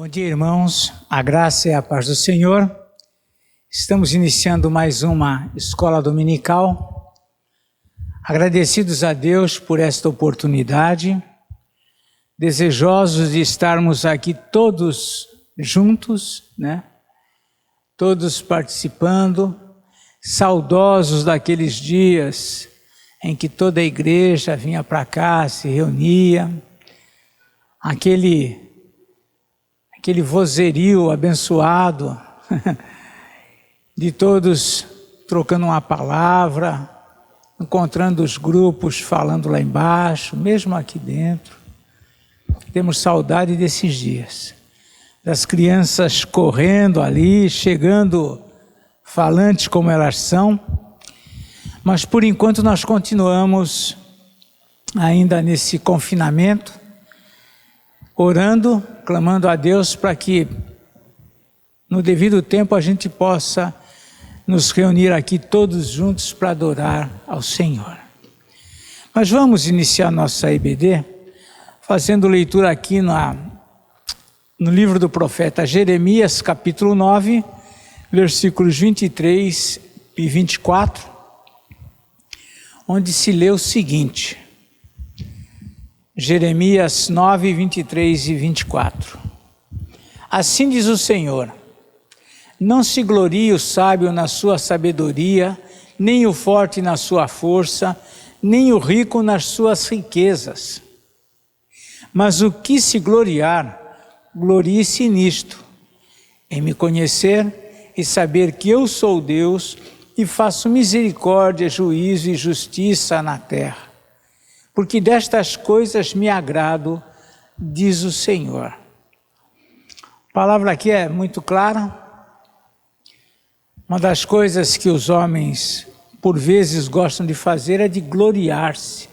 Bom dia, irmãos. A graça e a paz do Senhor. Estamos iniciando mais uma escola dominical. Agradecidos a Deus por esta oportunidade. Desejosos de estarmos aqui todos juntos, né? Todos participando. Saudosos daqueles dias em que toda a igreja vinha para cá, se reunia. Aquele vozerio abençoado de todos trocando uma palavra, encontrando os grupos falando lá embaixo, mesmo aqui dentro. Temos saudade desses dias, das crianças correndo ali, chegando falantes como elas são, mas por enquanto nós continuamos ainda nesse confinamento, orando, clamando a Deus para que no devido tempo a gente possa nos reunir aqui todos juntos para adorar ao Senhor. Mas vamos iniciar nossa EBD fazendo leitura aqui no livro do profeta Jeremias, capítulo 9, versículos 23 e 24, onde se lê o seguinte: Jeremias 9, 23 e 24. Assim diz o Senhor: não se glorie o sábio na sua sabedoria, nem o forte na sua força, nem o rico nas suas riquezas. Mas o que se gloriar, glorie-se nisto, em me conhecer e saber que eu sou Deus e faço misericórdia, juízo e justiça na terra. Porque destas coisas me agrado, diz o Senhor. A palavra aqui é muito clara. Uma das coisas que os homens, por vezes, gostam de fazer é de gloriar-se.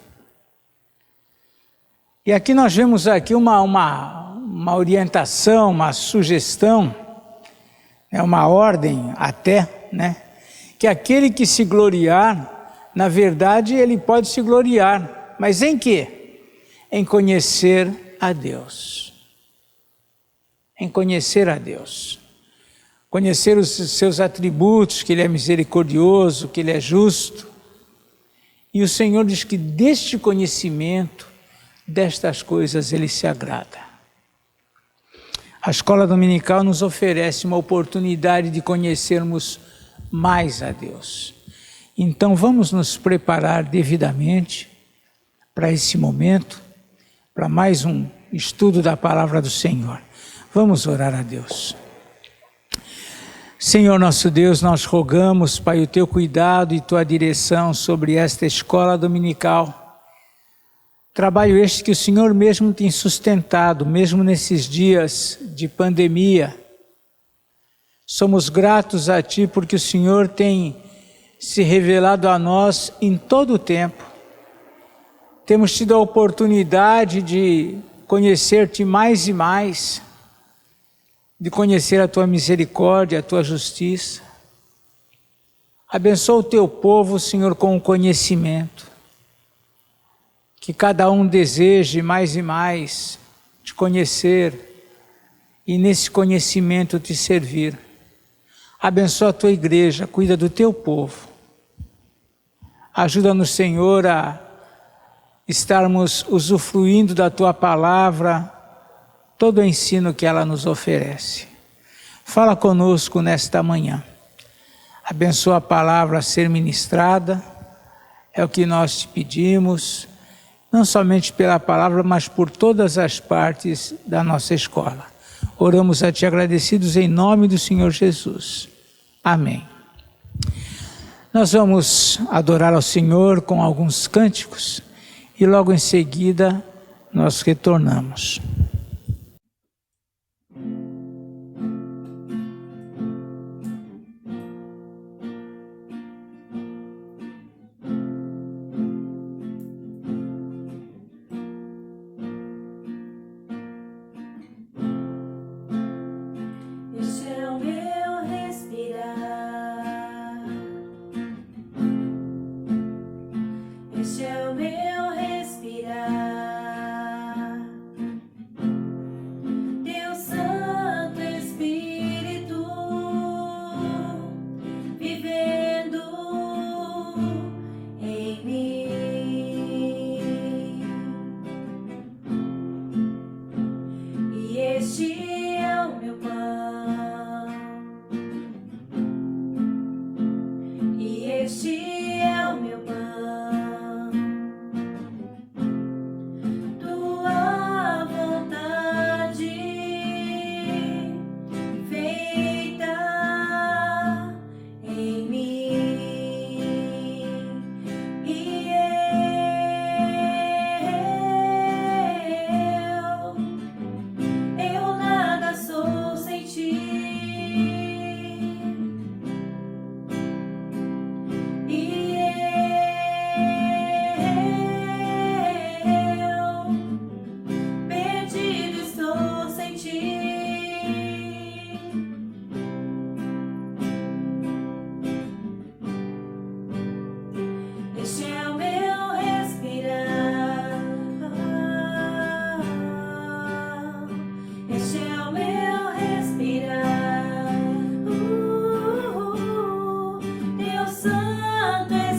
E aqui nós vemos aqui uma orientação, uma sugestão, uma ordem até, né? Que aquele que se gloriar, na verdade, ele pode se gloriar. Mas em quê? Em conhecer a Deus. Em conhecer a Deus. Conhecer os seus atributos, que Ele é misericordioso, que Ele é justo. E o Senhor diz que deste conhecimento, destas coisas Ele se agrada. A escola dominical nos oferece uma oportunidade de conhecermos mais a Deus. Então vamos nos preparar devidamente para esse momento, para mais um estudo da palavra do Senhor. Vamos orar a Deus. Senhor nosso Deus, nós rogamos, Pai, o Teu cuidado e Tua direção sobre esta escola dominical. Trabalho este que o Senhor mesmo tem sustentado, mesmo nesses dias de pandemia. Somos gratos a Ti porque o Senhor tem se revelado a nós em todo o tempo. Temos tido a oportunidade de conhecer-te mais e mais, de conhecer a Tua misericórdia, a Tua justiça. Abençoa o Teu povo, Senhor, com o conhecimento. Que cada um deseje mais e mais te conhecer e nesse conhecimento te servir. Abençoa a Tua igreja, cuida do Teu povo. Ajuda-nos, Senhor, a estarmos usufruindo da Tua palavra, todo o ensino que ela nos oferece. Fala conosco nesta manhã. Abençoa a palavra a ser ministrada, é o que nós te pedimos, não somente pela palavra, mas por todas as partes da nossa escola. Oramos a Ti agradecidos em nome do Senhor Jesus. Amém. Nós vamos adorar ao Senhor com alguns cânticos, e logo em seguida nós retornamos. Este é o meu respirar. Este é o meu respirar. Deus Santo.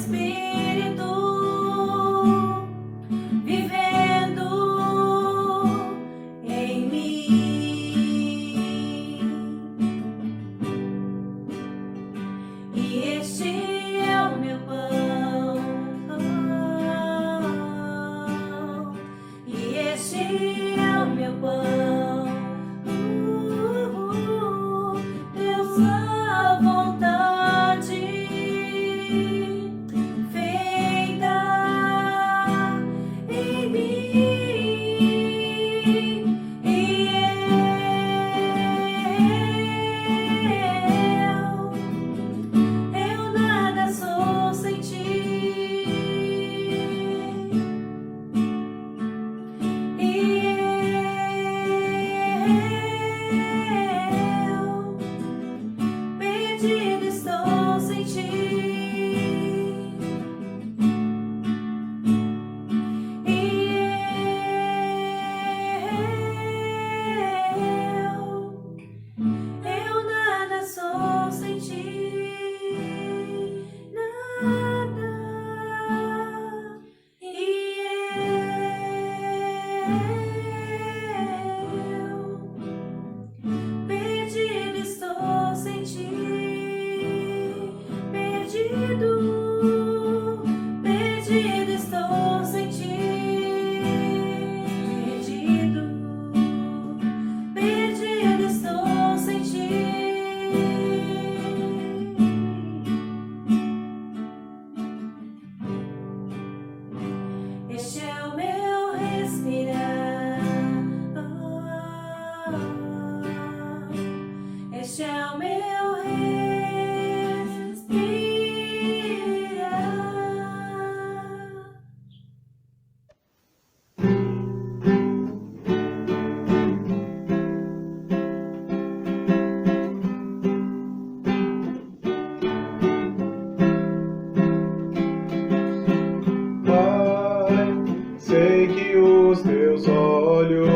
Espírito vivendo em mim. E este é o meu pão. E este é o meu pão. Deus, a vontade feita em mim. E eu nada sou sem ti. Perdido estou sem ti. Eu nada sou sem ti. Nada. Perdido estou sem ti. Perdido estou sem ti. Perdido estou sem ti. Este é o meu respirar. Este é o meu respirar. Pai, sei que os teus olhos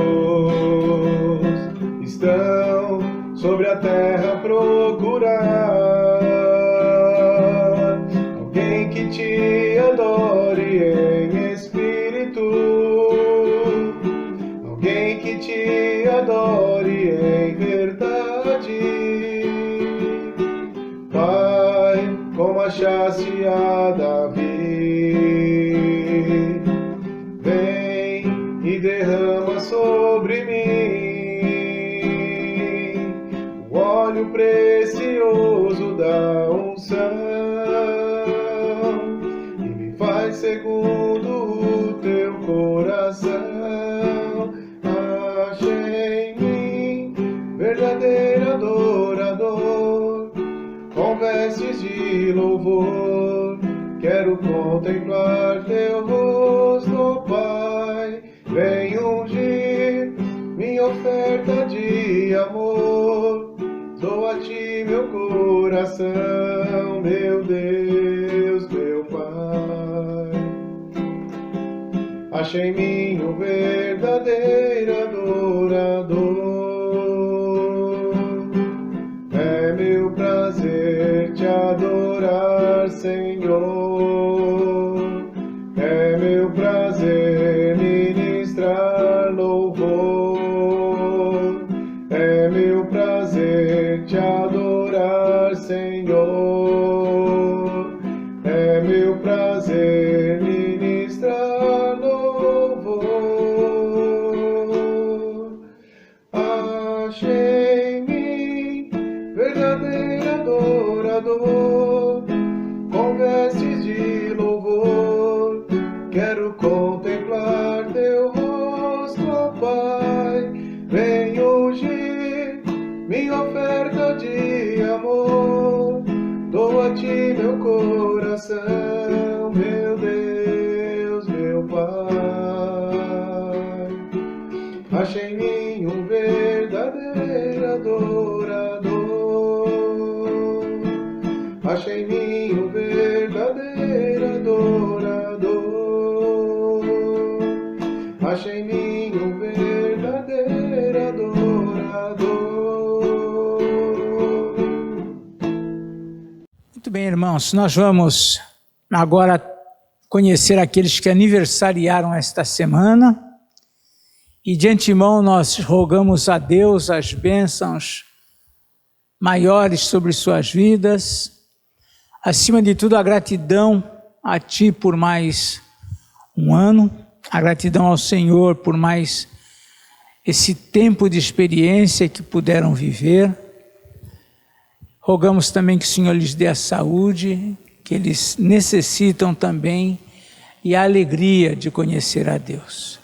estão sobre a terra a procurar alguém que te adore em espírito, alguém que te adore em verdade. Pai, como achaste a Davi, vem e derrama sobre mim o óleo precioso da unção e me faz segundo o teu coração. Achei em mim verdadeiro adorador, com vestes de louvor, quero contemplar teu rosto, Pai. Vem ungir minha oferta de amor, dou a ti meu coração, meu Deus, meu Pai. Achei em mim o verdadeiro adorador, é meu prazer te adorar, Senhor. É meu prazer ministrar louvor. É meu prazer te adorar, Senhor. É meu prazer ministrar louvor. Achei em mim verdadeiro adorador, com vestes de louvor, quero contemplar teu rosto, ó Pai. Vem ungir minha oferta de amor, dou a ti meu coração, meu Deus, meu Pai. Achei em mim um verdadeiro adorador, achei em mim um verdadeiro adorador, achei em mim um verdadeiro adorador. Muito bem, irmãos, nós vamos agora conhecer aqueles que aniversariaram esta semana. E de antemão nós rogamos a Deus as bênçãos maiores sobre suas vidas. Acima de tudo, a gratidão a Ti por mais um ano, a gratidão ao Senhor por mais esse tempo de experiência que puderam viver. Rogamos também que o Senhor lhes dê a saúde, que eles necessitam também, e a alegria de conhecer a Deus.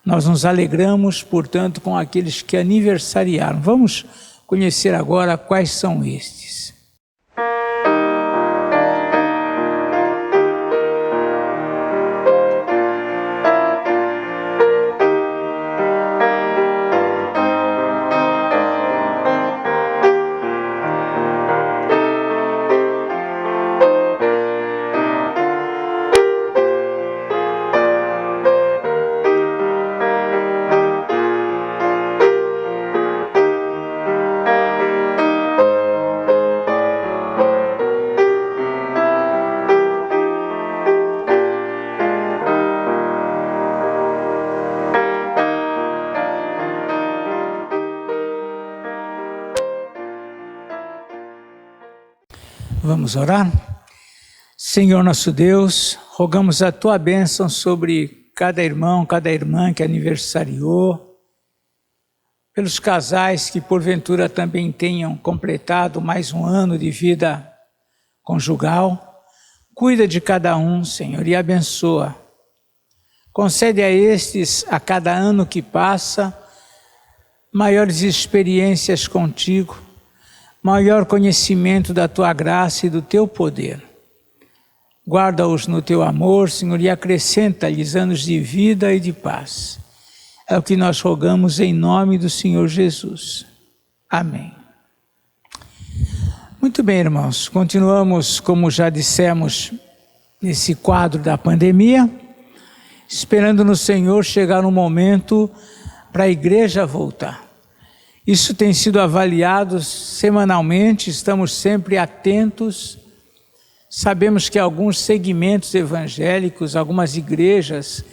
Nós nos alegramos, portanto, com aqueles que aniversariaram. Vamos conhecer agora quais são estes. Vamos orar? Senhor nosso Deus, rogamos a Tua bênção sobre cada irmão, cada irmã que aniversariou, pelos casais que porventura também tenham completado mais um ano de vida conjugal. Cuida de cada um, Senhor, e abençoa. Concede a estes, a cada ano que passa, maiores experiências contigo, maior conhecimento da Tua graça e do Teu poder. Guarda-os no Teu amor, Senhor, e acrescenta-lhes anos de vida e de paz. É o que nós rogamos em nome do Senhor Jesus. Amém. Muito bem, irmãos. Continuamos, como já dissemos, nesse quadro da pandemia, esperando no Senhor chegar um momento para a igreja voltar. Isso tem sido avaliado semanalmente, estamos sempre atentos. Sabemos que alguns segmentos evangélicos, algumas igrejas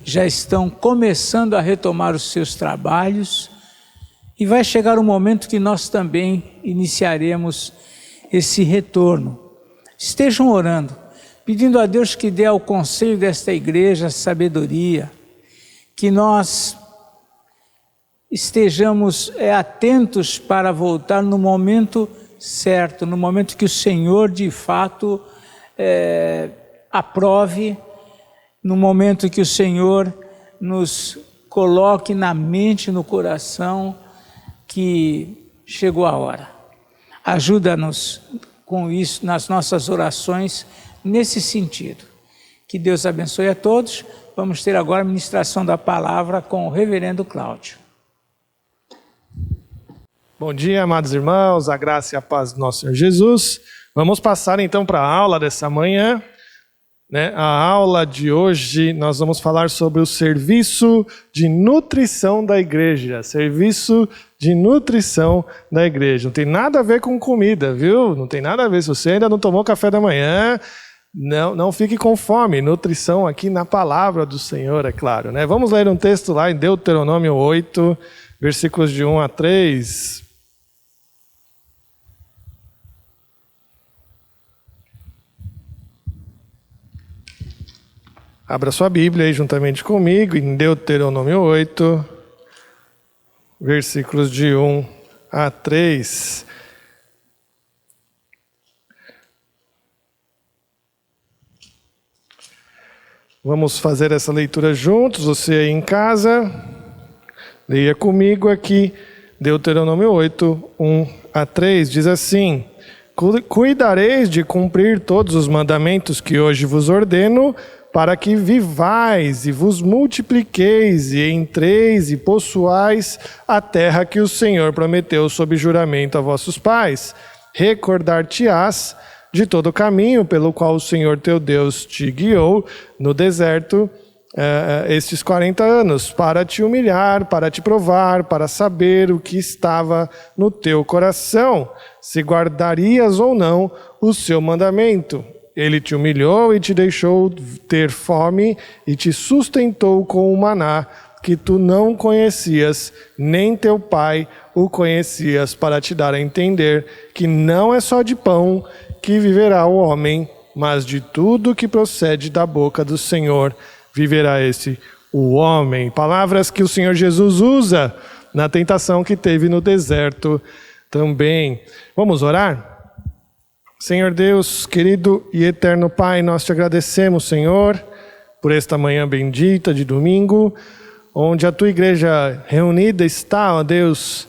já estão começando a retomar os seus trabalhos e vai chegar um momento que nós também iniciaremos esse retorno. Estejam orando, pedindo a Deus que dê ao conselho desta igreja sabedoria, que nós estejamos atentos para voltar no momento certo, no momento que o Senhor de fato aprove, no momento que o Senhor nos coloque na mente, no coração, que chegou a hora. Ajuda-nos com isso nas nossas orações, nesse sentido. Que Deus abençoe a todos. Vamos ter agora a ministração da palavra com o reverendo Cláudio. Bom dia, amados irmãos, a graça e a paz do nosso Senhor Jesus. Vamos passar então para a aula dessa manhã. A aula de hoje nós vamos falar sobre o serviço de nutrição da igreja. Serviço de nutrição da igreja. Não tem nada a ver com comida, viu? Não tem nada a ver. Se você ainda não tomou café da manhã, não fique com fome. Nutrição aqui na palavra do Senhor, é claro. Vamos ler um texto lá em Deuteronômio 8, versículos de 1 a 3. Abra sua Bíblia aí juntamente comigo em Deuteronômio 8, versículos de 1 a 3. Vamos fazer essa leitura juntos, você aí em casa, leia comigo aqui, Deuteronômio 8, 1 a 3, diz assim: Cuidareis de cumprir todos os mandamentos que hoje vos ordeno, para que vivais e vos multipliqueis e entreis e possuais a terra que o Senhor prometeu sob juramento a vossos pais. Recordar-te-ás de todo o caminho pelo qual o Senhor teu Deus te guiou no deserto estes 40 anos, para te humilhar, para te provar, para saber o que estava no teu coração, se guardarias ou não o seu mandamento. Ele te humilhou e te deixou ter fome e te sustentou com o maná que tu não conhecias, nem teu pai o conhecias, para te dar a entender que não é só de pão que viverá o homem, mas de tudo que procede da boca do Senhor viverá o homem. Palavras que o Senhor Jesus usa na tentação que teve no deserto também. Vamos orar? Senhor Deus, querido e eterno Pai, nós te agradecemos, Senhor, por esta manhã bendita de domingo, onde a tua igreja reunida está, ó Deus,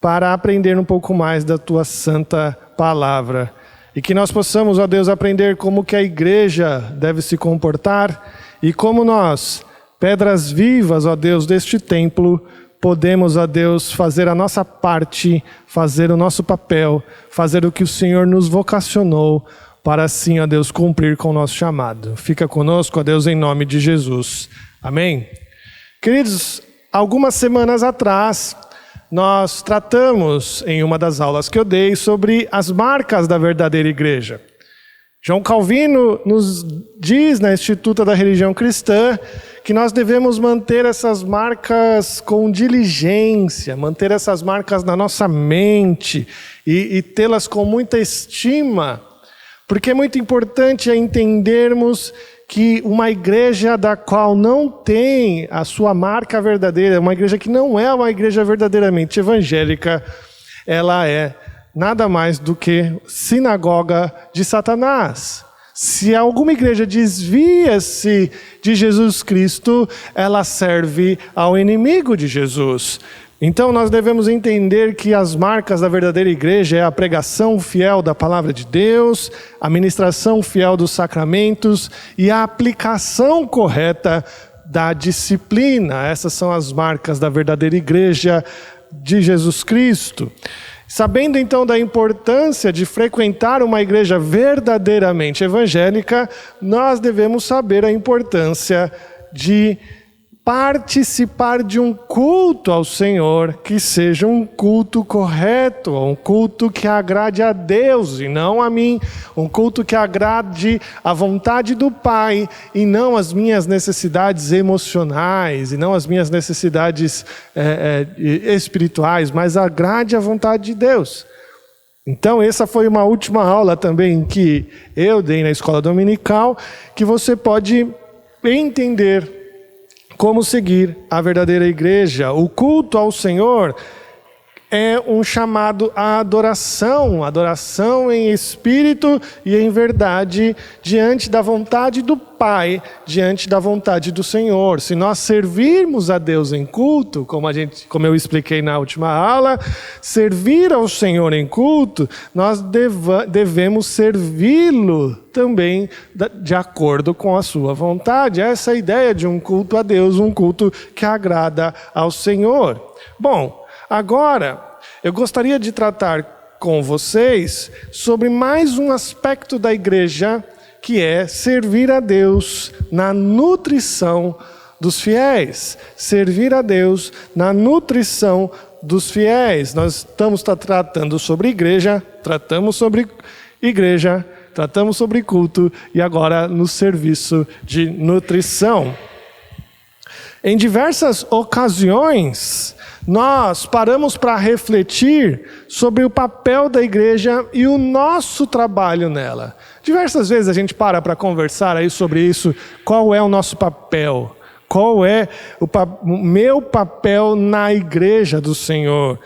para aprender um pouco mais da tua santa palavra. E que nós possamos, ó Deus, aprender como que a igreja deve se comportar e como nós, pedras vivas, ó Deus, deste templo, podemos, ó Deus, fazer a nossa parte, fazer o nosso papel, fazer o que o Senhor nos vocacionou para assim, ó Deus, cumprir com o nosso chamado. Fica conosco, ó Deus, em nome de Jesus. Amém? Queridos, algumas semanas atrás, nós tratamos em uma das aulas que eu dei sobre as marcas da verdadeira igreja. João Calvino nos diz na Instituta da Religião Cristã que nós devemos manter essas marcas com diligência, manter essas marcas na nossa mente e tê-las com muita estima, porque é muito importante entendermos que uma igreja da qual não tem a sua marca verdadeira, uma igreja que não é uma igreja verdadeiramente evangélica, ela é nada mais do que sinagoga de Satanás. Se alguma igreja desvia-se de Jesus Cristo, ela serve ao inimigo de Jesus. Então nós devemos entender que as marcas da verdadeira igreja é a pregação fiel da palavra de Deus, a ministração fiel dos sacramentos e a aplicação correta da disciplina. Essas são as marcas da verdadeira igreja de Jesus Cristo. Sabendo então da importância de frequentar uma igreja verdadeiramente evangélica, nós devemos saber a importância de participar de um culto ao Senhor que seja um culto correto, um culto que agrade a Deus e não a mim, um culto que agrade a vontade do Pai e não as minhas necessidades emocionais e não as minhas necessidades espirituais, mas agrade a vontade de Deus. Então essa foi uma última aula também que eu dei na escola dominical, que você pode entender como seguir a verdadeira igreja. O culto ao Senhor é um chamado à adoração, adoração em espírito e em verdade, diante da vontade do Pai, diante da vontade do Senhor. Se nós servirmos a Deus em culto, como eu expliquei na última aula, servir ao Senhor em culto, nós devemos servi-lo também de acordo com a sua vontade. Essa é a ideia de um culto a Deus, um culto que agrada ao Senhor. Bom, agora, eu gostaria de tratar com vocês sobre mais um aspecto da igreja, que é servir a Deus na nutrição dos fiéis. Servir a Deus na nutrição dos fiéis. Nós estamos tratando sobre igreja, tratamos sobre culto e agora no serviço de nutrição. Em diversas ocasiões, nós paramos para refletir sobre o papel da igreja e o nosso trabalho nela. Diversas vezes a gente para conversar aí sobre isso. Qual é o nosso papel? Qual é o meu papel na igreja do Senhor?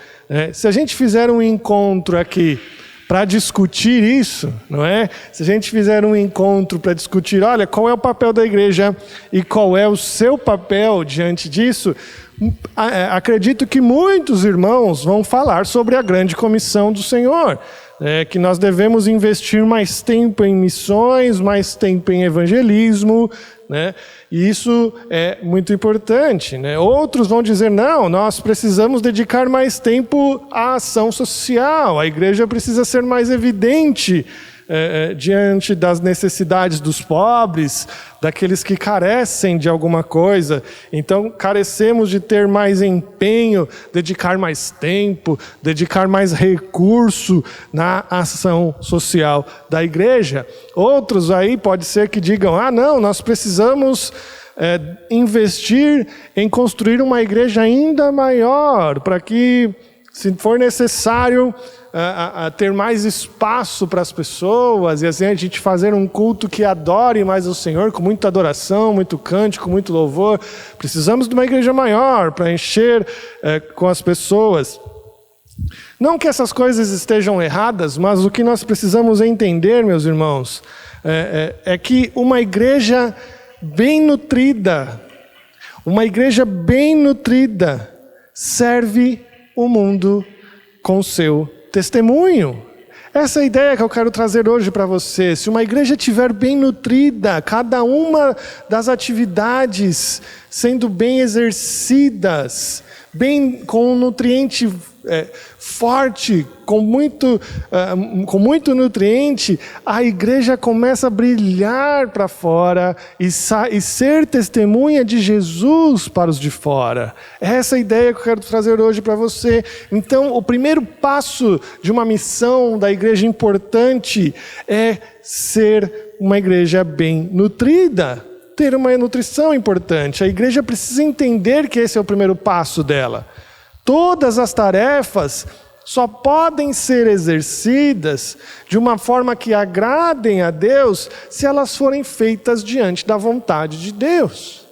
Se a gente fizer um encontro aqui para discutir isso, não é? Se a gente fizer um encontro para discutir, olha, qual é o papel da igreja e qual é o seu papel diante disso, acredito que muitos irmãos vão falar sobre a grande comissão do Senhor, que nós devemos investir mais tempo em missões, mais tempo em evangelismo, né? E isso é muito importante, né? Outros vão dizer, não, nós precisamos dedicar mais tempo à ação social, a igreja precisa ser mais evidente diante das necessidades dos pobres, daqueles que carecem de alguma coisa. Então, carecemos de ter mais empenho, dedicar mais tempo, dedicar mais recurso na ação social da igreja. Outros aí pode ser que digam, não, nós precisamos investir em construir uma igreja ainda maior, para que, se for necessário, ter mais espaço para as pessoas, e assim a gente fazer um culto que adore mais o Senhor, com muita adoração, muito cântico, muito louvor. Precisamos de uma igreja maior para encher com as pessoas. Não que essas coisas estejam erradas, mas o que nós precisamos entender, meus irmãos, é que uma igreja bem nutrida serve o mundo com seu testemunho. Essa é a ideia que eu quero trazer hoje para você. Se uma igreja estiver bem nutrida, cada uma das atividades sendo bem exercidas, bem com um nutriente forte, com muito nutriente, a igreja começa a brilhar para fora e ser testemunha de Jesus para os de fora. Essa é a ideia que eu quero trazer hoje para você. Então, o primeiro passo de uma missão da igreja importante é ser uma igreja bem nutrida, ter uma nutrição importante. A igreja precisa entender que esse é o primeiro passo dela. Todas as tarefas só podem ser exercidas de uma forma que agradem a Deus se elas forem feitas diante da vontade de Deus.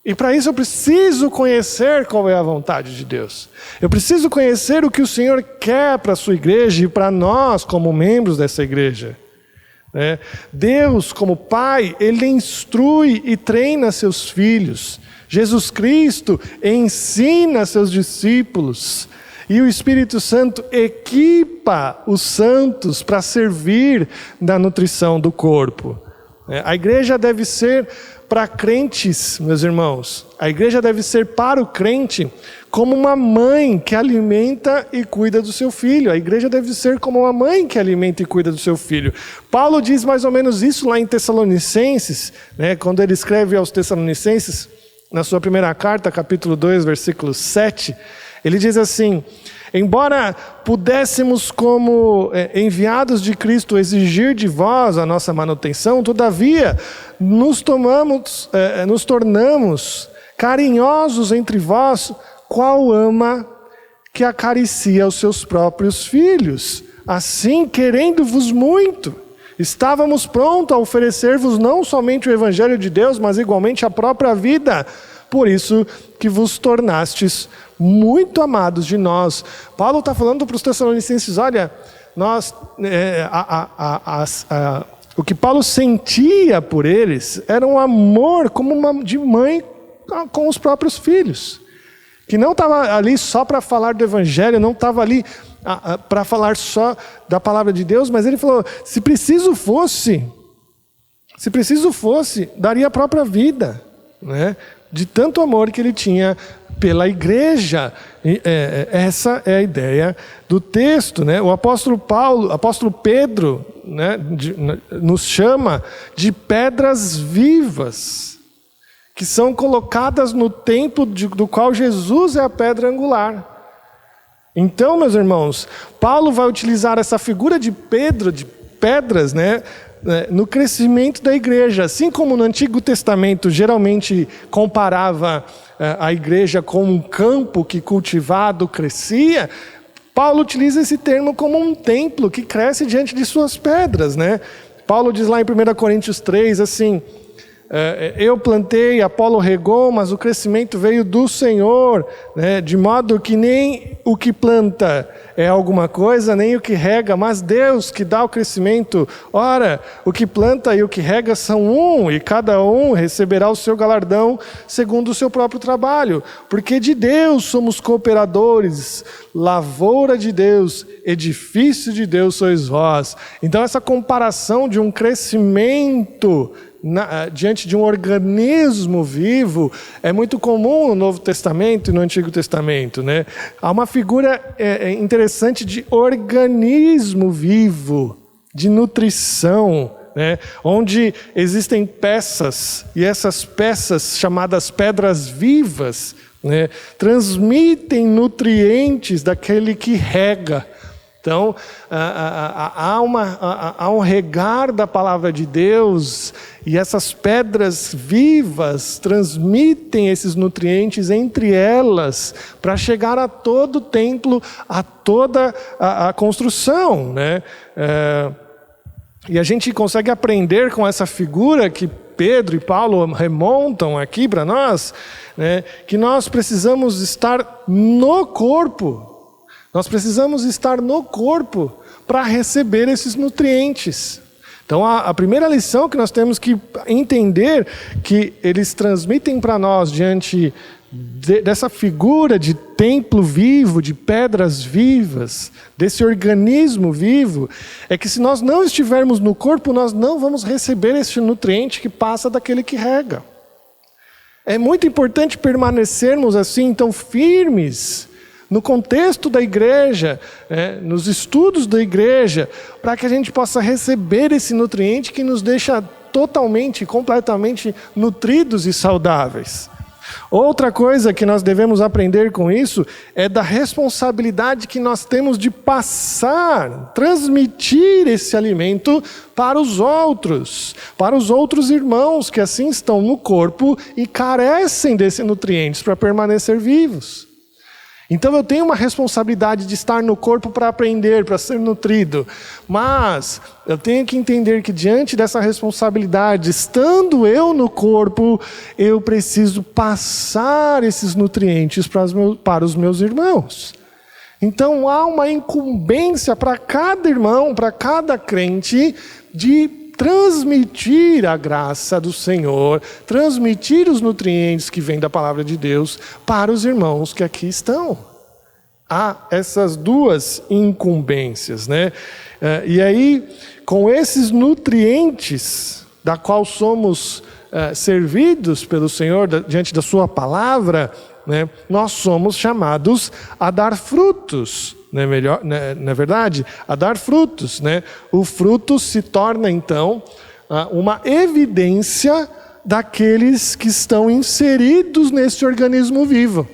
E para isso eu preciso conhecer qual é a vontade de Deus. Eu preciso conhecer o que o Senhor quer para a sua igreja e para nós como membros dessa igreja. Deus, como Pai, Ele instrui e treina seus filhos. Jesus Cristo ensina seus discípulos. E o Espírito Santo equipa os santos para servir na nutrição do corpo. A igreja deve ser para crentes, meus irmãos. A igreja deve ser para o crente como uma mãe que alimenta e cuida do seu filho. A igreja deve ser como uma mãe que alimenta e cuida do seu filho. Paulo diz mais ou menos isso lá em Tessalonicenses, quando ele escreve aos Tessalonicenses, na sua primeira carta, capítulo 2, versículo 7, ele diz assim: embora pudéssemos, como enviados de Cristo, exigir de vós a nossa manutenção, todavia nos tornamos carinhosos entre vós, qual ama que acaricia os seus próprios filhos. Assim, querendo-vos muito, estávamos prontos a oferecer-vos não somente o Evangelho de Deus, mas igualmente a própria vida. Por isso que vos tornastes muito amados de nós. Paulo está falando para os Tessalonicenses, olha, o que Paulo sentia por eles era um amor como uma de mãe com os próprios filhos. Que não estava ali só para falar do Evangelho, não estava ali para falar só da palavra de Deus, mas ele falou, se preciso fosse, daria a própria vida, de tanto amor que ele tinha pela igreja. Essa é a ideia do texto, O apóstolo Pedro, nos chama de pedras vivas, que são colocadas no templo do qual Jesus é a pedra angular. Então, meus irmãos, Paulo vai utilizar essa figura de pedras, no crescimento da igreja. Assim como no Antigo Testamento geralmente comparava a igreja com um campo que cultivado crescia, Paulo utiliza esse termo como um templo que cresce diante de suas pedras. Paulo diz lá em 1 Coríntios 3, assim: eu plantei, Apolo regou, mas o crescimento veio do Senhor, de modo que nem o que planta é alguma coisa, nem o que rega, mas Deus que dá o crescimento. Ora, o que planta e o que rega são um, e cada um receberá o seu galardão segundo o seu próprio trabalho. Porque de Deus somos cooperadores, lavoura de Deus, edifício de Deus sois vós. Então essa comparação de um crescimento diante de um organismo vivo é muito comum no Novo Testamento e no Antigo Testamento. Há uma figura interessante de organismo vivo, de nutrição, né? Onde existem peças, e essas peças chamadas pedras vivas, né, transmitem nutrientes daquele que rega. Então, há um regar da palavra de Deus, e essas pedras vivas transmitem esses nutrientes entre elas, para chegar a todo o templo, a toda a construção, né? E a gente consegue aprender com essa figura que Pedro e Paulo remontam aqui para nós, né, que nós precisamos estar no corpo. Nós precisamos estar no corpo para receber esses nutrientes. Então, a primeira lição que nós temos que entender, que eles transmitem para nós diante dessa figura de templo vivo, de pedras vivas, desse organismo vivo, é que se nós não estivermos no corpo, nós não vamos receber esse nutriente que passa daquele que rega. É muito importante permanecermos assim, então, firmes no contexto da igreja, né, nos estudos da igreja, para que a gente possa receber esse nutriente que nos deixa totalmente, completamente nutridos e saudáveis. Outra coisa que nós devemos aprender com isso é da responsabilidade que nós temos de passar, transmitir esse alimento para os outros irmãos que assim estão no corpo e carecem desses nutrientes para permanecer vivos. Então eu tenho uma responsabilidade de estar no corpo para aprender, para ser nutrido. Mas eu tenho que entender que diante dessa responsabilidade, estando eu no corpo, eu preciso passar esses nutrientes para os meus irmãos. Então há uma incumbência para cada irmão, para cada crente, de transmitir a graça do Senhor, transmitir os nutrientes que vêm da palavra de Deus para os irmãos que aqui estão. Há essas duas incumbências, né? E aí, com esses nutrientes da qual somos servidos pelo Senhor diante da sua palavra, né, nós somos chamados a dar frutos. Não é verdade? A dar frutos, né? O fruto se torna, então, uma evidência daqueles que estão inseridos nesse organismo vivo.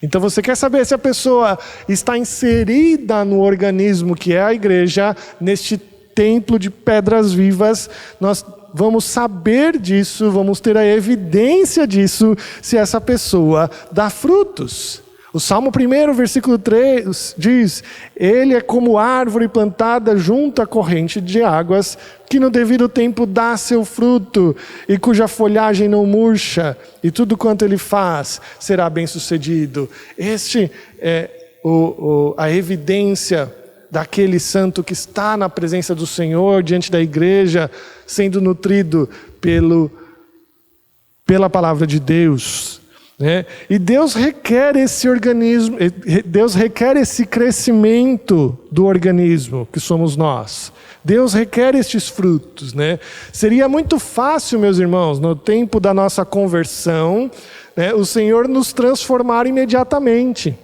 Então, você quer saber se a pessoa está inserida no organismo que é a igreja, neste templo de pedras vivas? Nós vamos saber disso, vamos ter a evidência disso, se essa pessoa dá frutos. O Salmo 1, versículo 3 diz: ele é como árvore plantada junto à corrente de águas, que no devido tempo dá seu fruto, e cuja folhagem não murcha, e tudo quanto ele faz será bem sucedido. Este é a evidência daquele santo que está na presença do Senhor, diante da igreja, sendo nutrido pela palavra de Deus. Né? E Deus requer esse organismo, Deus requer esse crescimento do organismo que somos nós. Deus requer estes frutos, né? Seria muito fácil, meus irmãos, no tempo da nossa conversão, né, o Senhor nos transformar imediatamente.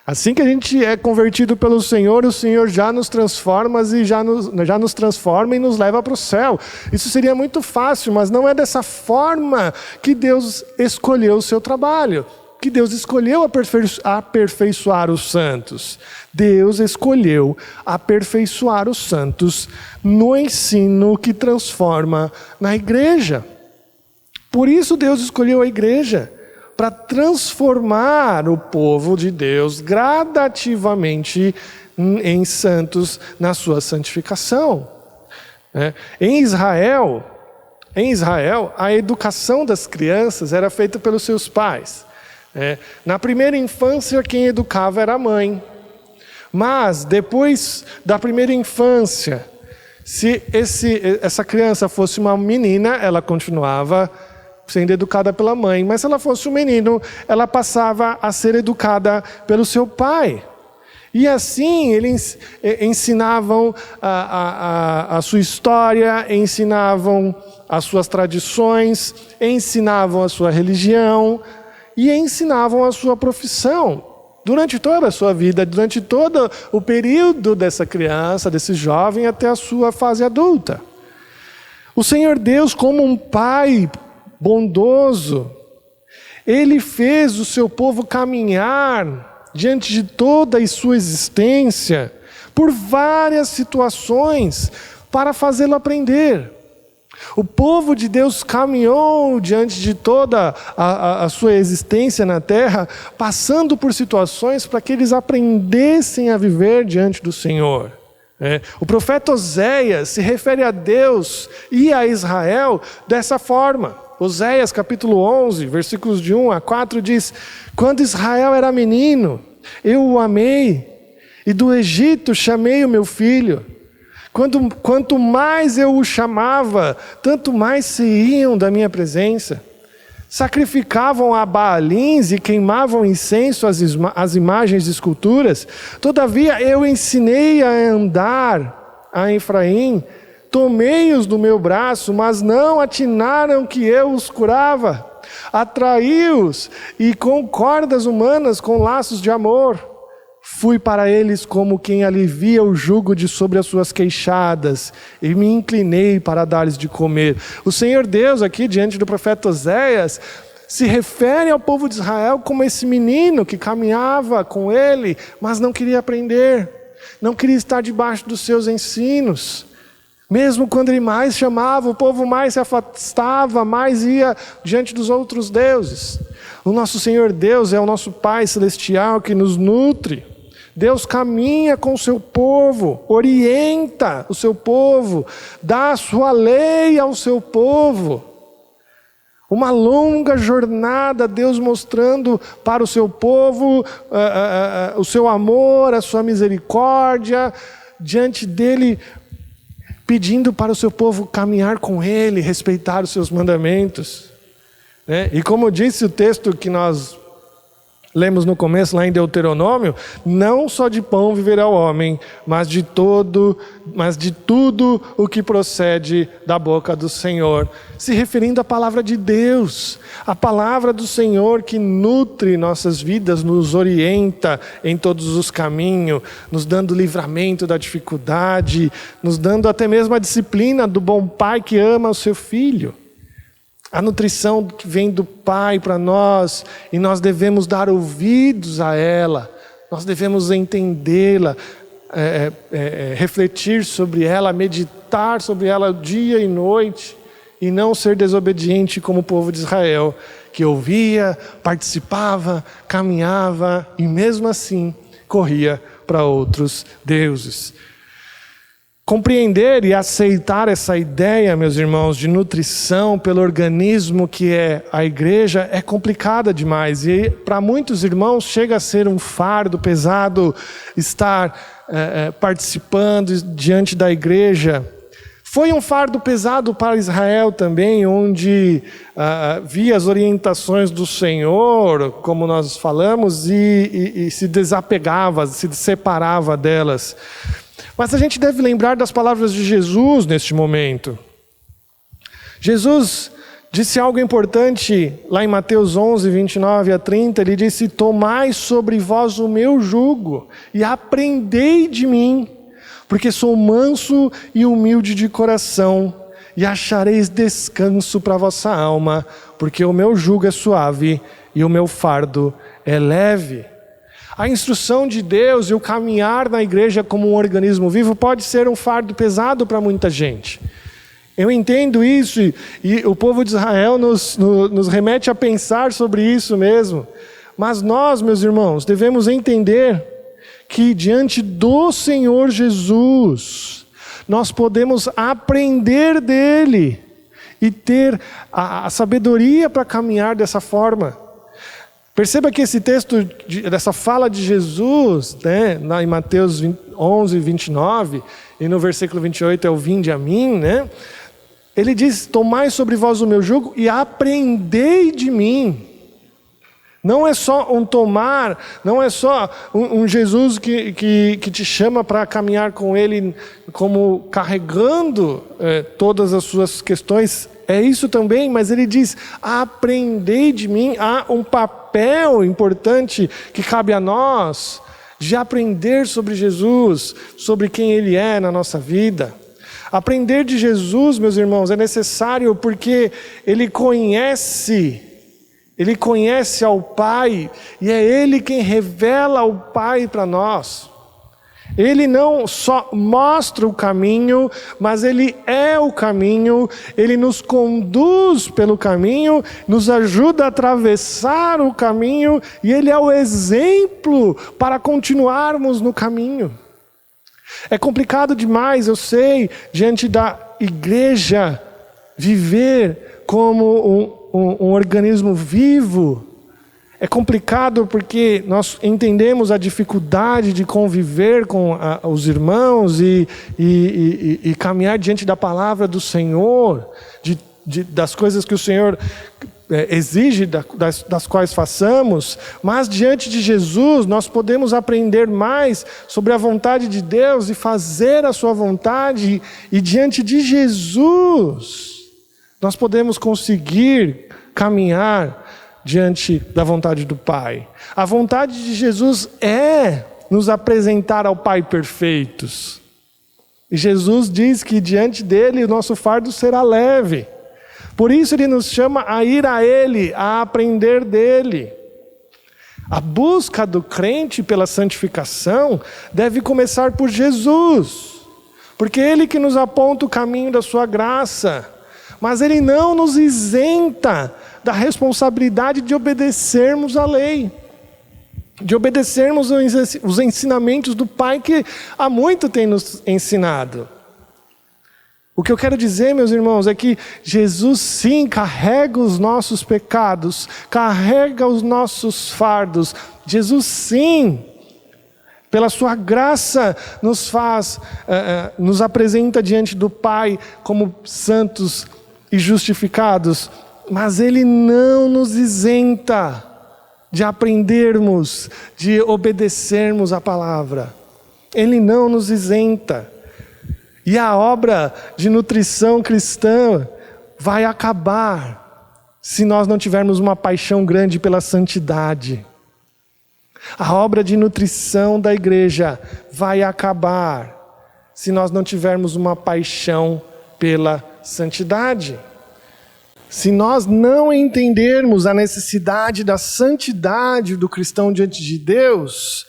Assim que a gente é convertido pelo Senhor, o Senhor já nos transforma e nos leva para o céu. Isso seria muito fácil, mas não é dessa forma que Deus escolheu o seu trabalho, que Deus escolheu aperfeiçoar os santos. Deus escolheu aperfeiçoar os santos no ensino que transforma na igreja. Por isso Deus escolheu a igreja, para transformar o povo de Deus gradativamente em santos na sua santificação. Em Israel, a educação das crianças era feita pelos seus pais. Na primeira infância, quem educava era a mãe. Mas, depois da primeira infância, se essa criança fosse uma menina, ela continuava sendo educada pela mãe, mas se ela fosse um menino, ela passava a ser educada pelo seu pai. E assim eles ensinavam a sua história, ensinavam as suas tradições, ensinavam a sua religião e ensinavam a sua profissão. durante toda a sua vida, durante todo o período dessa criança, desse jovem, até a sua fase adulta. O Senhor Deus, como um pai bondoso, Ele fez o seu povo caminhar diante de toda a sua existência por várias situações para fazê-lo aprender. O povo de Deus caminhou diante de toda a sua existência na terra, passando por situações para que eles aprendessem a viver diante do Senhor. O profeta Oséias se refere a Deus e a Israel dessa forma. Oséias capítulo 11, versículos de 1 a 4 diz: quando Israel era menino, eu o amei, e do Egito chamei o meu filho. Quanto mais eu o chamava, tanto mais se iam da minha presença. Sacrificavam a Baalins e queimavam incenso às imagens de esculturas. Todavia eu ensinei a andar a Efraim, tomei-os do meu braço, mas não atinaram que eu os curava. Atraí-os e com cordas humanas, com laços de amor. Fui para eles como quem alivia o jugo de sobre as suas queixadas, e me inclinei para dar-lhes de comer. O Senhor Deus aqui, diante do profeta Oséias, se refere ao povo de Israel como esse menino que caminhava com ele, mas não queria aprender, não queria estar debaixo dos seus ensinos. Mesmo quando ele mais chamava, o povo mais se afastava, mais ia diante dos outros deuses. O nosso Senhor Deus é o nosso Pai Celestial que nos nutre. Deus caminha com o seu povo, orienta o seu povo, dá a sua lei ao seu povo. Uma longa jornada, Deus mostrando para o seu povo o seu amor, a sua misericórdia, diante dele, pedindo para o seu povo caminhar com ele, respeitar os seus mandamentos. E como disse o texto que nós lemos no começo lá em Deuteronômio, não só de pão viverá o homem, mas de tudo o que procede da boca do Senhor. Se referindo à palavra de Deus, a palavra do Senhor que nutre nossas vidas, nos orienta em todos os caminhos, nos dando livramento da dificuldade, nos dando até mesmo a disciplina do bom pai que ama o seu filho. A nutrição que vem do Pai para nós, e nós devemos dar ouvidos a ela, nós devemos entendê-la, refletir sobre ela, meditar sobre ela dia e noite, e não ser desobediente como o povo de Israel, que ouvia, participava, caminhava, e mesmo assim corria para outros deuses. Compreender e aceitar essa ideia, meus irmãos, de nutrição pelo organismo que é a igreja é complicada demais. E para muitos irmãos chega a ser um fardo pesado estar participando diante da igreja. Foi um fardo pesado para Israel também, onde via as orientações do Senhor, como nós falamos, e se desapegava, se separava delas. Mas a gente deve lembrar das palavras de Jesus neste momento. Jesus disse algo importante lá em Mateus 11, 29 a 30. Ele disse: tomai sobre vós o meu jugo e aprendei de mim, porque sou manso e humilde de coração, e achareis descanso para a vossa alma, porque o meu jugo é suave e o meu fardo é leve. A instrução de Deus e o caminhar na igreja como um organismo vivo pode ser um fardo pesado para muita gente. Eu entendo isso, e o povo de Israel nos remete a pensar sobre isso mesmo. Mas nós, meus irmãos, devemos entender que diante do Senhor Jesus, nós podemos aprender dele e ter a sabedoria para caminhar dessa forma. Perceba que esse texto, dessa fala de Jesus, em Mateus 11, 29, e no versículo 28 é o vinde a mim, ele diz: tomai sobre vós o meu jugo e aprendei de mim. Não é só um tomar, não é só um Jesus que te chama para caminhar com ele como carregando todas as suas questões é isso também, mas ele diz: aprendei de mim. Há um papel importante que cabe a nós de aprender sobre Jesus, sobre quem Ele é na nossa vida. Aprender de Jesus, meus irmãos, é necessário porque Ele conhece ao Pai, e é Ele quem revela o Pai para nós. Ele não só mostra o caminho, mas Ele é o caminho, Ele nos conduz pelo caminho, nos ajuda a atravessar o caminho, e Ele é o exemplo para continuarmos no caminho. É complicado demais, eu sei, diante da igreja, viver como um organismo vivo. É complicado porque nós entendemos a dificuldade de conviver com os irmãos e caminhar diante da palavra do Senhor, das coisas que o Senhor exige das quais façamos, mas diante de Jesus nós podemos aprender mais sobre a vontade de Deus e fazer a sua vontade, e diante de Jesus nós podemos conseguir caminhar diante da vontade do Pai. A vontade de Jesus é nos apresentar ao Pai perfeitos. E Jesus diz que diante dele o nosso fardo será leve. Por isso ele nos chama a ir a Ele, a aprender dele. A busca do crente pela santificação deve começar por Jesus, porque é Ele que nos aponta o caminho da sua graça. Mas Ele não nos isenta da responsabilidade de obedecermos à lei, de obedecermos os ensinamentos do Pai que há muito tem nos ensinado. O que eu quero dizer, meus irmãos, é que Jesus sim carrega os nossos pecados, carrega os nossos fardos. Jesus sim, pela sua graça, nos apresenta diante do Pai como santos e justificados. Mas Ele não nos isenta de aprendermos, de obedecermos a palavra. Ele não nos isenta. E a obra de nutrição cristã vai acabar se nós não tivermos uma paixão grande pela santidade. A obra de nutrição da igreja vai acabar se nós não tivermos uma paixão pela santidade. Se nós não entendermos a necessidade da santidade do cristão diante de Deus,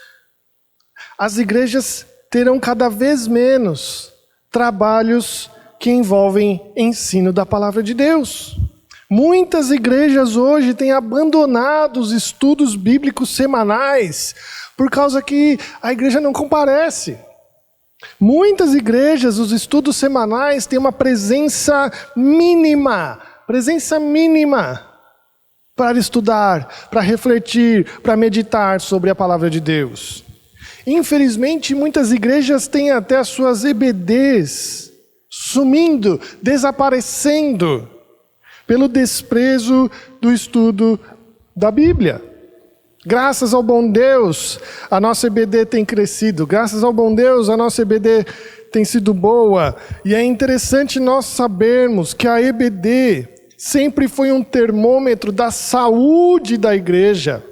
as igrejas terão cada vez menos trabalhos que envolvem ensino da palavra de Deus. Muitas igrejas hoje têm abandonado os estudos bíblicos semanais por causa que a igreja não comparece. Muitas igrejas, os estudos semanais têm uma presença mínima para estudar, para refletir, para meditar sobre a palavra de Deus. Infelizmente, muitas igrejas têm até as suas EBDs sumindo, desaparecendo, pelo desprezo do estudo da Bíblia. Graças ao bom Deus, a nossa EBD tem crescido. Graças ao bom Deus, a nossa EBD tem sido boa. E é interessante nós sabermos que a EBD sempre foi um termômetro da saúde da igreja.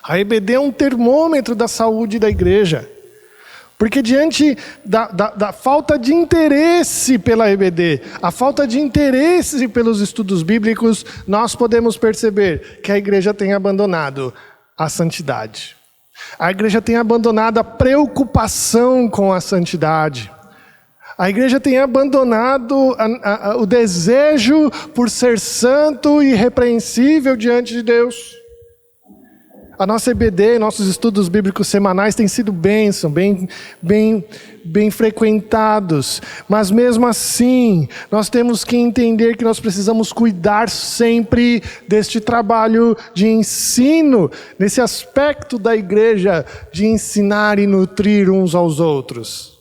A EBD é um termômetro da saúde da igreja. Porque diante da falta de interesse pela EBD, a falta de interesse pelos estudos bíblicos, nós podemos perceber que a igreja tem abandonado a santidade. A igreja tem abandonado a preocupação com a santidade. A igreja tem abandonado o desejo por ser santo e irrepreensível diante de Deus. A nossa EBD, nossos estudos bíblicos semanais têm sido bênção, bem frequentados. Mas mesmo assim, nós temos que entender que nós precisamos cuidar sempre deste trabalho de ensino, nesse aspecto da igreja de ensinar e nutrir uns aos outros.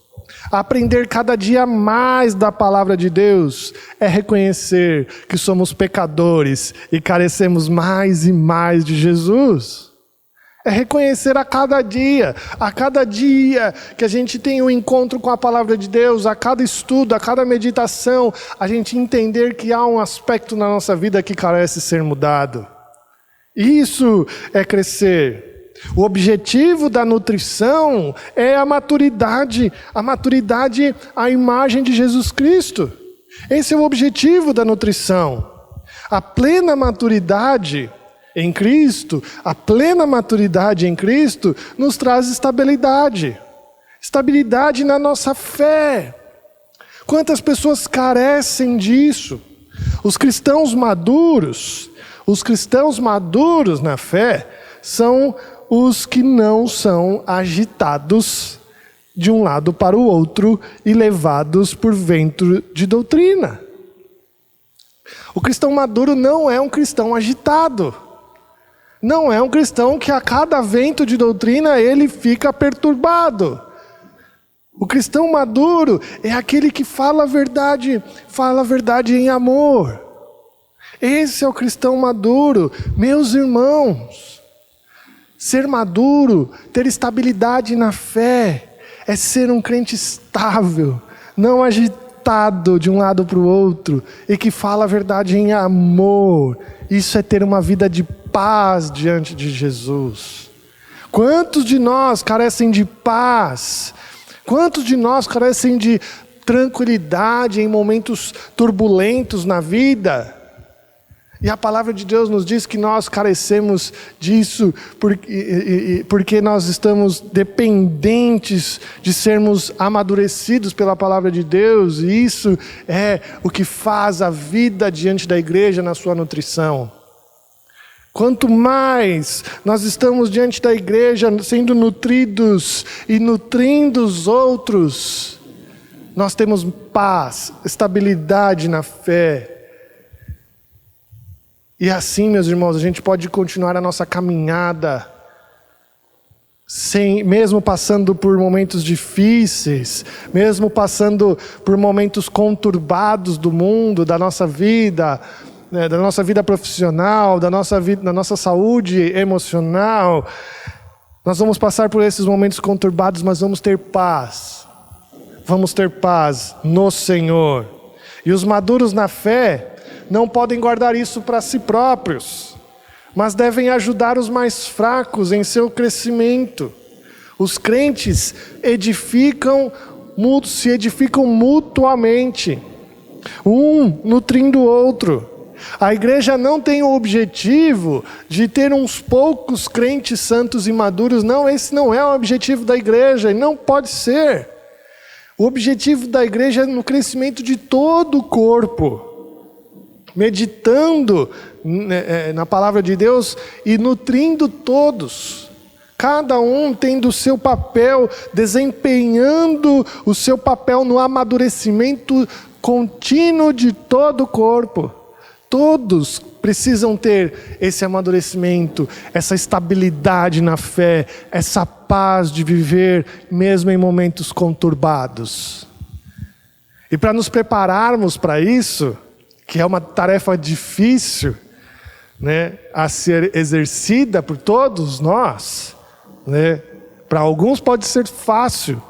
Aprender cada dia mais da palavra de Deus é reconhecer que somos pecadores e carecemos mais e mais de Jesus. é reconhecer a cada dia que a gente tem um encontro com a palavra de Deus, a cada estudo, a cada meditação, a gente entender que há um aspecto na nossa vida que carece ser mudado. Isso é crescer. O objetivo da nutrição é a maturidade à imagem de Jesus Cristo. Esse é o objetivo da nutrição. A plena maturidade em Cristo, nos traz estabilidade. Estabilidade na nossa fé. Quantas pessoas carecem disso? Os cristãos maduros na fé são os que não são agitados de um lado para o outro e levados por vento de doutrina. O cristão maduro não é um cristão agitado. Não é um cristão que a cada vento de doutrina ele fica perturbado. O cristão maduro é aquele que fala a verdade em amor. Esse é o cristão maduro. Meus irmãos, ser maduro, ter estabilidade na fé, é ser um crente estável, não agitado de um lado para o outro, e que fala a verdade em amor. Isso é ter uma vida de paz diante de Jesus. Quantos de nós carecem de paz? Quantos de nós carecem de tranquilidade em momentos turbulentos na vida? E a palavra de Deus nos diz que nós carecemos disso porque nós estamos dependentes de sermos amadurecidos pela palavra de Deus. E isso é o que faz a vida diante da igreja na sua nutrição. Quanto mais nós estamos diante da igreja sendo nutridos e nutrindo os outros, nós temos paz, estabilidade na fé. E assim, meus irmãos, a gente pode continuar a nossa caminhada, mesmo passando por momentos difíceis, mesmo passando por momentos conturbados do mundo, da nossa vida, né, da nossa vida profissional, da nossa saúde emocional. Nós vamos passar por esses momentos conturbados, mas vamos ter paz. Vamos ter paz no Senhor. E os maduros na fé não podem guardar isso para si próprios, mas devem ajudar os mais fracos em seu crescimento. Os crentes se edificam mutuamente, um nutrindo o outro. A igreja não tem o objetivo de ter uns poucos crentes santos e maduros. Não, esse não é o objetivo da igreja, e não pode ser. O objetivo da igreja é no crescimento de todo o corpo, meditando na palavra de Deus e nutrindo todos, cada um tendo o seu papel, desempenhando o seu papel no amadurecimento contínuo de todo o corpo. Todos precisam ter esse amadurecimento, essa estabilidade na fé, essa paz de viver mesmo em momentos conturbados. E para nos prepararmos para isso, que é uma tarefa difícil, né, a ser exercida por todos nós, né? Para alguns pode ser fácil,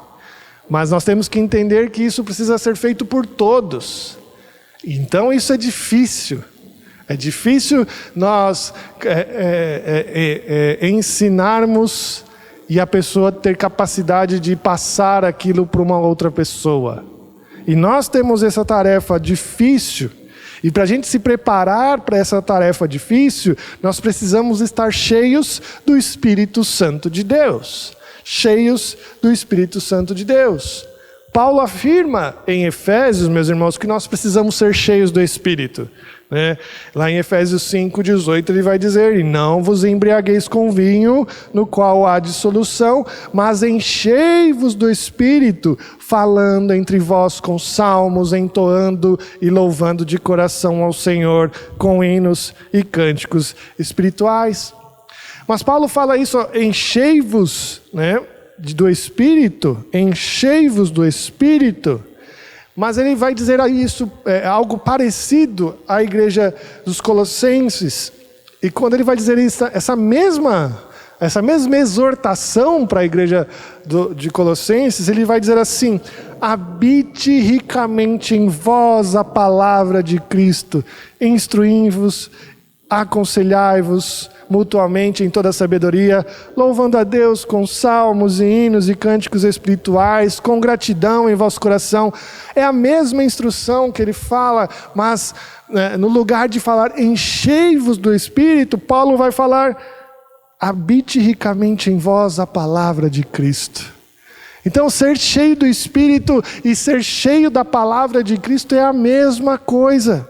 mas nós temos que entender que isso precisa ser feito por todos. Então isso é difícil. É difícil nós ensinarmos e a pessoa ter capacidade de passar aquilo para uma outra pessoa. E nós temos essa tarefa difícil. E para a gente se preparar para essa tarefa difícil, nós precisamos estar cheios do Espírito Santo de Deus. Cheios do Espírito Santo de Deus. Paulo afirma em Efésios, meus irmãos, que nós precisamos ser cheios do Espírito. Né? Lá em Efésios 5:18 ele vai dizer: e não vos embriagueis com vinho, no qual há dissolução, mas enchei-vos do Espírito, falando entre vós com salmos, entoando e louvando de coração ao Senhor, com hinos e cânticos espirituais. Mas Paulo fala isso, enchei-vos, né, do Espírito, enchei-vos do Espírito. Mas ele vai dizer isso, algo parecido à igreja dos Colossenses. E quando ele vai dizer isso, essa mesma essa mesma exortação para a igreja de Colossenses, ele vai dizer assim: habite ricamente em vós a palavra de Cristo, instruí-vos, aconselhai-vos mutuamente em toda sabedoria, louvando a Deus com salmos e hinos e cânticos espirituais, com gratidão em vosso coração. É a mesma instrução que ele fala, mas no lugar de falar enchei-vos do Espírito, Paulo vai falar habite ricamente em vós a palavra de Cristo. Então, ser cheio do Espírito e ser cheio da palavra de Cristo é a mesma coisa.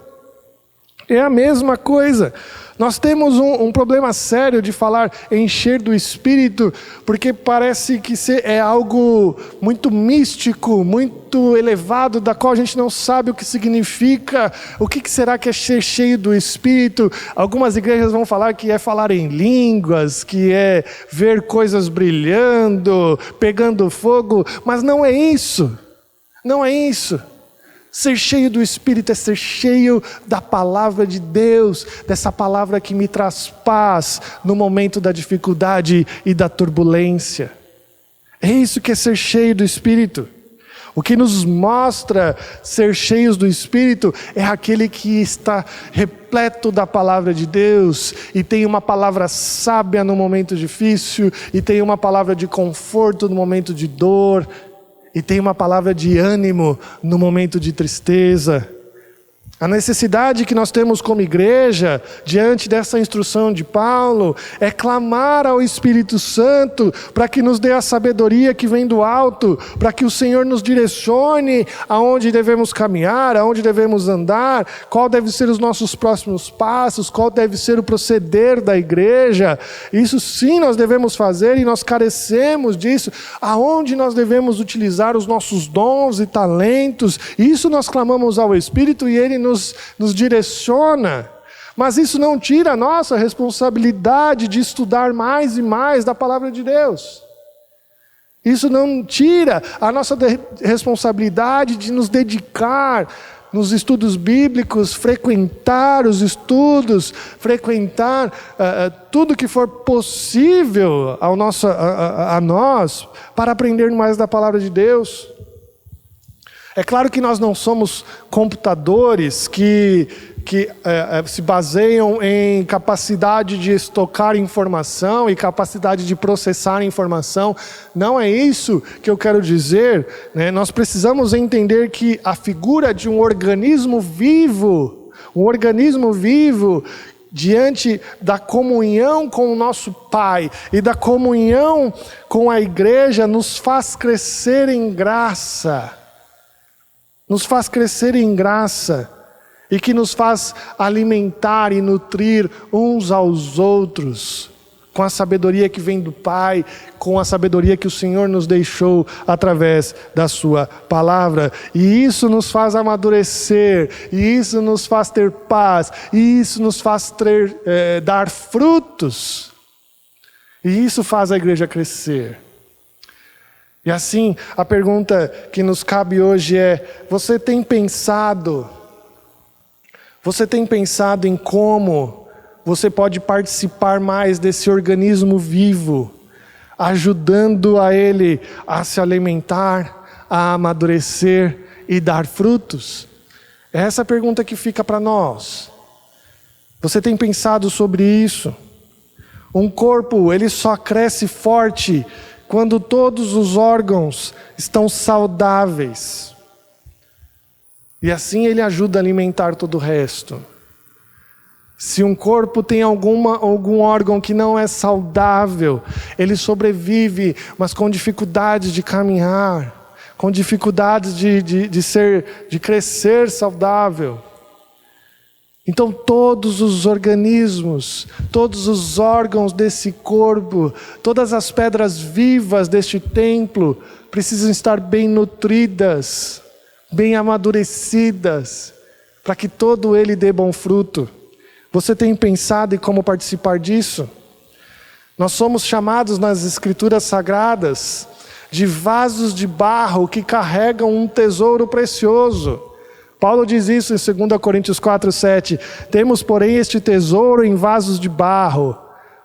É a mesma coisa. Nós temos um problema sério de falar encher do Espírito, porque parece que é algo muito místico, muito elevado, da qual a gente não sabe o que significa. O que será que é ser cheio do Espírito? Algumas igrejas vão falar que é falar em línguas, que é ver coisas brilhando, pegando fogo, mas não é isso. Não é isso. Ser cheio do Espírito é ser cheio da palavra de Deus, dessa palavra que me traz paz no momento da dificuldade e da turbulência. É isso que é ser cheio do Espírito. O que nos mostra ser cheios do Espírito é aquele que está repleto da palavra de Deus e tem uma palavra sábia no momento difícil, e tem uma palavra de conforto no momento de dor, e tem uma palavra de ânimo no momento de tristeza. A necessidade que nós temos como igreja, diante dessa instrução de Paulo, é clamar ao Espírito Santo para que nos dê a sabedoria que vem do alto, para que o Senhor nos direcione aonde devemos caminhar, aonde devemos andar, qual deve ser os nossos próximos passos, qual deve ser o proceder da igreja. Isso sim nós devemos fazer, e nós carecemos disso. Aonde nós devemos utilizar os nossos dons e talentos, isso nós clamamos ao Espírito e Ele nos direciona. Mas isso não tira a nossa responsabilidade de estudar mais e mais da palavra de Deus. Isso não tira a nossa responsabilidade de nos dedicar nos estudos bíblicos, frequentar os estudos, frequentar tudo que for possível a nós para aprender mais da palavra de Deus. É claro que nós não somos computadores que se baseiam em capacidade de estocar informação e capacidade de processar informação. Não é isso que eu quero dizer, né? Nós precisamos entender que a figura de um organismo vivo diante da comunhão com o nosso Pai e da comunhão com a igreja nos faz crescer em graça. Nos faz crescer em graça e que nos faz alimentar e nutrir uns aos outros com a sabedoria que vem do Pai, com a sabedoria que o Senhor nos deixou através da sua palavra. E isso nos faz amadurecer, e isso nos faz ter paz, e isso nos faz dar frutos. E isso faz a igreja crescer. E assim, a pergunta que nos cabe hoje é: você tem pensado em como você pode participar mais desse organismo vivo, ajudando a ele a se alimentar, a amadurecer e dar frutos? É essa a pergunta que fica para nós. Você tem pensado sobre isso? Um corpo, ele só cresce forte quando todos os órgãos estão saudáveis. E assim ele ajuda a alimentar todo o resto. Se um corpo tem algum órgão que não é saudável, ele sobrevive, mas com dificuldades de caminhar, com dificuldades de crescer saudável. Então todos os organismos, todos os órgãos desse corpo, todas as pedras vivas deste templo precisam estar bem nutridas, bem amadurecidas, para que todo ele dê bom fruto. Você tem pensado em como participar disso? Nós somos chamados nas Escrituras Sagradas de vasos de barro que carregam um tesouro precioso. Paulo diz isso em 2 Coríntios 4:7. Temos, porém, este tesouro em vasos de barro,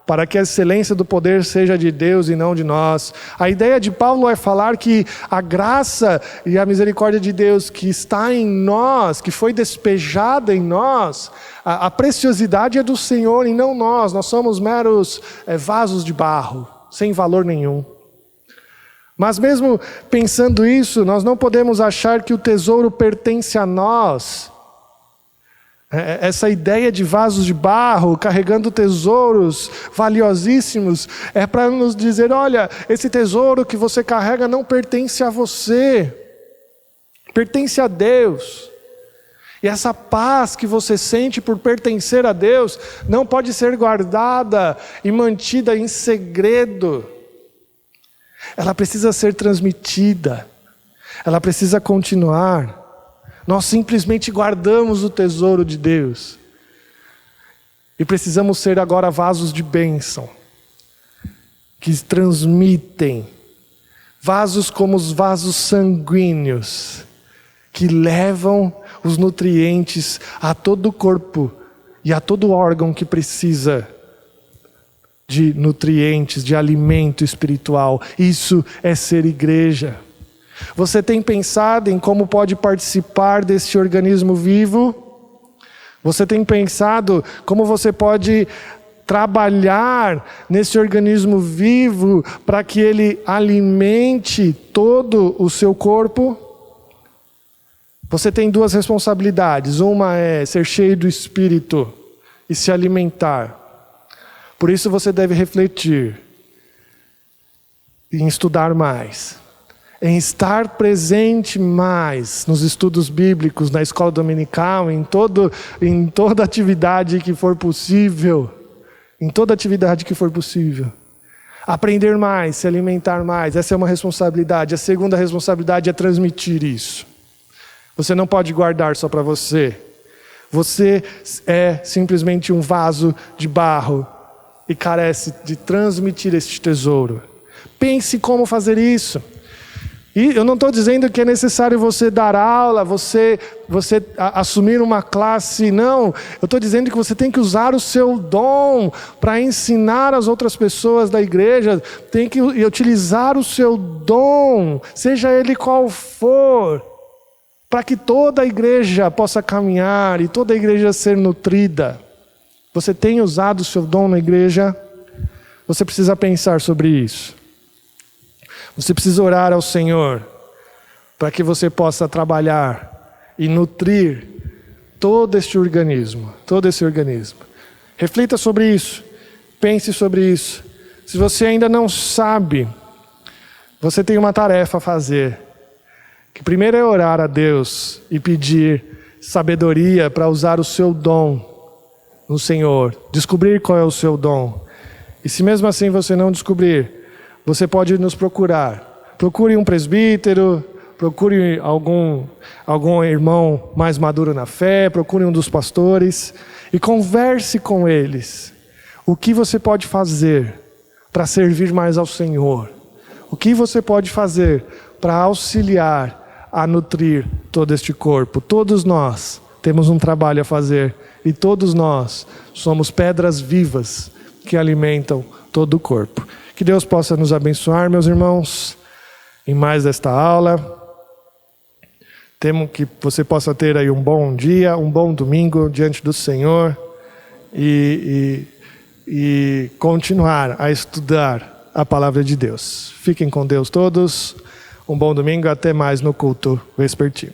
para que a excelência do poder seja de Deus e não de nós. A ideia de Paulo é falar que a graça e a misericórdia de Deus que está em nós, que foi despejada em nós, a preciosidade é do Senhor e não nós. Nós somos meros vasos de barro, sem valor nenhum. Mas mesmo pensando isso, nós não podemos achar que o tesouro pertence a nós. Essa ideia de vasos de barro, carregando tesouros valiosíssimos, é para nos dizer, olha, esse tesouro que você carrega não pertence a você, pertence a Deus. E essa paz que você sente por pertencer a Deus, não pode ser guardada e mantida em segredo. Ela precisa ser transmitida, ela precisa continuar. Nós simplesmente guardamos o tesouro de Deus. E precisamos ser agora vasos de bênção, que transmitem. Vasos como os vasos sanguíneos, que levam os nutrientes a todo o corpo e a todo órgão que precisa de nutrientes, de alimento espiritual. Isso é ser igreja. Você tem pensado em como pode participar desse organismo vivo? Você tem pensado como você pode trabalhar nesse organismo vivo para que ele alimente todo o seu corpo? Você tem duas responsabilidades. Uma é ser cheio do Espírito e se alimentar. Por isso você deve refletir em estudar mais, em estar presente mais nos estudos bíblicos, na escola dominical, em toda atividade que for possível. Em toda atividade que for possível. Aprender mais, se alimentar mais, essa é uma responsabilidade. A segunda responsabilidade é transmitir isso. Você não pode guardar só para você. Você é simplesmente um vaso de barro e carece de transmitir este tesouro. Pense como fazer isso. E eu não estou dizendo que é necessário você dar aula, você assumir uma classe, não. Eu estou dizendo que você tem que usar o seu dom para ensinar as outras pessoas da igreja. Tem que utilizar o seu dom, seja ele qual for, para que toda a igreja possa caminhar e toda a igreja ser nutrida. Você tem usado o seu dom na igreja? Você precisa pensar sobre isso. Você precisa orar ao Senhor para que você possa trabalhar e nutrir todo esse organismo. Reflita sobre isso. Pense sobre isso. Se você ainda não sabe, você tem uma tarefa a fazer. Que primeiro é orar a Deus e pedir sabedoria para usar o seu dom no Senhor. Descobrir qual é o seu dom. E se mesmo assim você não descobrir, você pode nos procurar. Procure um presbítero, procure algum irmão mais maduro na fé, procure um dos pastores e converse com eles. O que você pode fazer para servir mais ao Senhor? O que você pode fazer para auxiliar a nutrir todo este corpo? Todos nós temos um trabalho a fazer e todos nós somos pedras vivas que alimentam todo o corpo. Que Deus possa nos abençoar, meus irmãos, em mais desta aula. Temo que você possa ter aí um bom dia, um bom domingo diante do Senhor e continuar a estudar a palavra de Deus. Fiquem com Deus todos. Um bom domingo, até mais no culto vespertino.